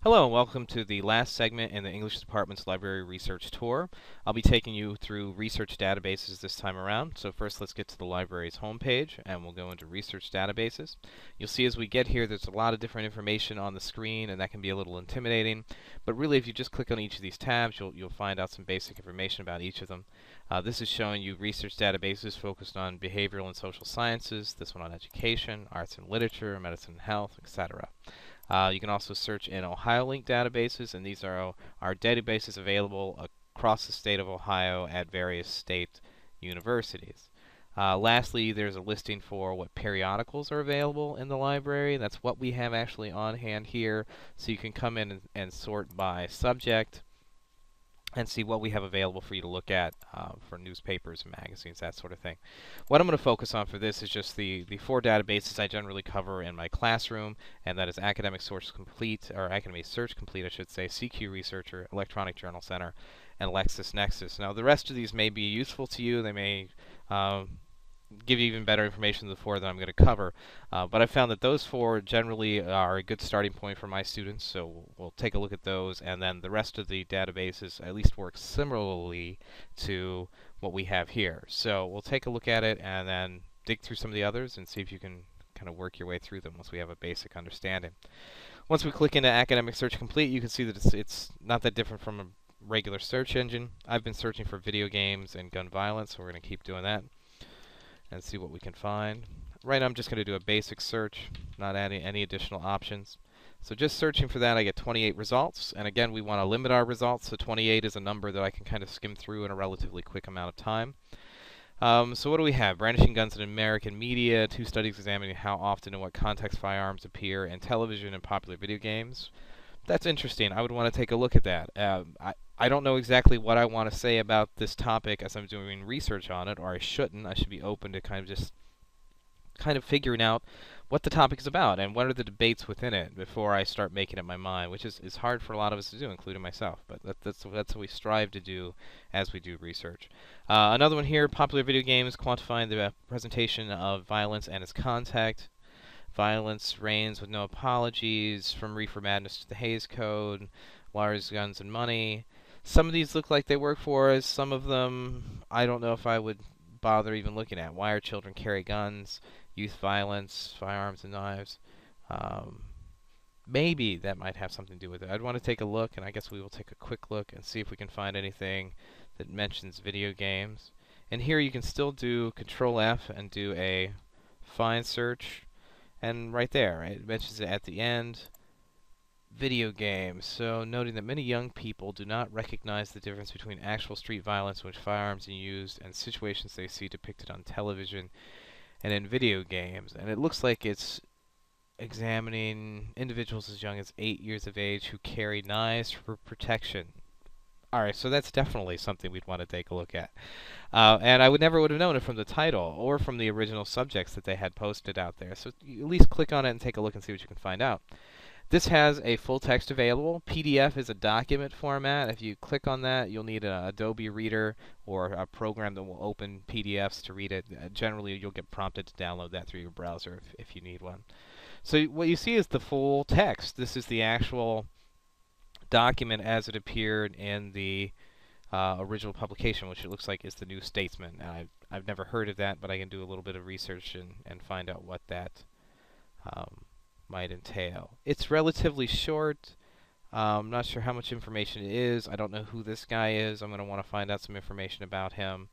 Hello and welcome to the last segment in the English Department's Library Research Tour. I'll be taking you through research databases this time around. So first let's get to the library's homepage and we'll go into research databases. You'll see as we get here there's a lot of different information on the screen and that can be a little intimidating. But really if you just click on each of these tabs you'll find out some basic information about each of them. This is showing you research databases focused on behavioral and social sciences, this one on education, arts and literature, medicine and health, etc. You can also search in OhioLink databases, and these are databases available across the state of Ohio at various state universities. Lastly, there's a listing for what periodicals are available in the library. That's what we have actually on hand here, so you can come in and sort by subject and see what we have available for you to look at for newspapers and magazines, that sort of thing. What I'm going to focus on for this is just the four databases I generally cover in my classroom, and that is Academic Search Complete, or Academic Search Complete, I should say, CQ Researcher, Electronic Journal Center, and LexisNexis. Now, the rest of these may be useful to you. They may give you even better information than the four that I'm going to cover. But I found that those four generally are a good starting point for my students, so we'll take a look at those, and then the rest of the databases at least work similarly to what we have here. So we'll take a look at it and then dig through some of the others and see if you can kind of work your way through them once we have a basic understanding. Once we click into Academic Search Complete, you can see that it's not that different from a regular search engine. I've been searching for video games and gun violence, so we're going to keep doing that and see what we can find. Right now I'm just going to do a basic search, not adding any additional options. So just searching for that, I get 28 results. And again, we want to limit our results, so 28 is a number that I can kind of skim through in a relatively quick amount of time. So what do we have? Brandishing guns in American media, 2 studies examining how often and what context firearms appear in television and popular video games. That's interesting. I would want to take a look at that. I don't know exactly what I want to say about this topic as I'm doing research on it, or I shouldn't. I should be open to kind of figuring out what the topic is about and what are the debates within it before I start making up my mind, which is hard for a lot of us to do, including myself. But that's what we strive to do as we do research. Another one here: popular video games, quantifying the presentation of violence and its context. Violence reigns with no apologies, from Reefer Madness to the Hays Code, Wires, Guns, and Money. Some of these look like they work for us. Some of them, I don't know if I would bother even looking at. Why are children carry guns? Youth violence, firearms and knives. Maybe that might have something to do with it. I'd want to take a look, and I guess we will take a quick look and see if we can find anything that mentions video games. And here you can still do Control F and do a find search. And right there, right, it mentions it at the end. Video games. So noting that many young people do not recognize the difference between actual street violence in which firearms are used and situations they see depicted on television and in video games. And it looks like it's examining individuals as young as 8 years of age who carry knives for protection. Alright, so that's definitely something we'd want to take a look at. And I never would have known it from the title or from the original subjects that they had posted out there. So you at least click on it and take a look and see what you can find out. This has a full text available. PDF is a document format. If you click on that, you'll need an Adobe Reader or a program that will open PDFs to read it. Generally, you'll get prompted to download that through your browser if you need one. So what you see is the full text. This is the actual document as it appeared in the original publication, which it looks like is the New Statesman. I've never heard of that, but I can do a little bit of research and find out what that might entail. It's relatively short. I'm not sure how much information it is. I don't know who this guy is. I'm going to want to find out some information about him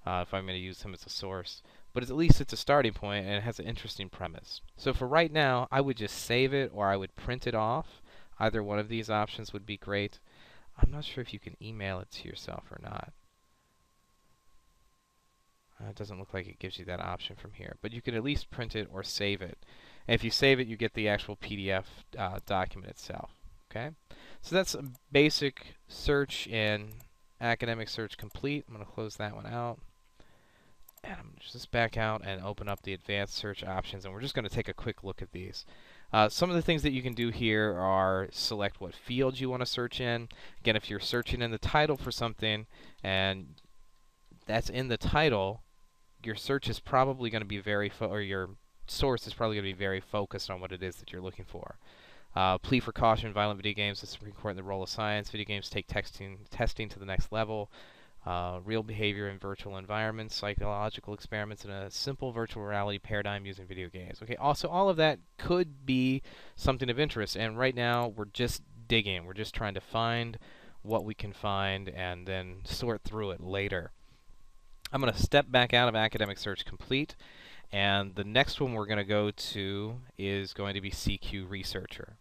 if I'm going to use him as a source. But at least it's a starting point, and it has an interesting premise. So for right now, I would just save it, or I would print it off. Either one of these options would be great. I'm not sure if you can email it to yourself or not. It doesn't look like it gives you that option from here. But you can at least print it or save it. And if you save it, you get the actual PDF document itself. Okay? So that's a basic search in Academic Search Complete. I'm going to close that one out. And I'm just back out and open up the advanced search options. And we're just going to take a quick look at these. Some of the things that you can do here are select what field you want to search in. Again, if you're searching in the title for something and that's in the title, your search is probably going to be your source is probably going to be very focused on what it is that you're looking for. Plea for caution, violent video games, the Supreme Court and the role of science. Video games take testing to the next level. Real behavior in virtual environments, psychological experiments in a simple virtual reality paradigm using video games. Okay, also all of that could be something of interest, and right now we're just digging. We're just trying to find what we can find and then sort through it later. I'm going to step back out of Academic Search Complete, and the next one we're going to go to is going to be CQ Researcher.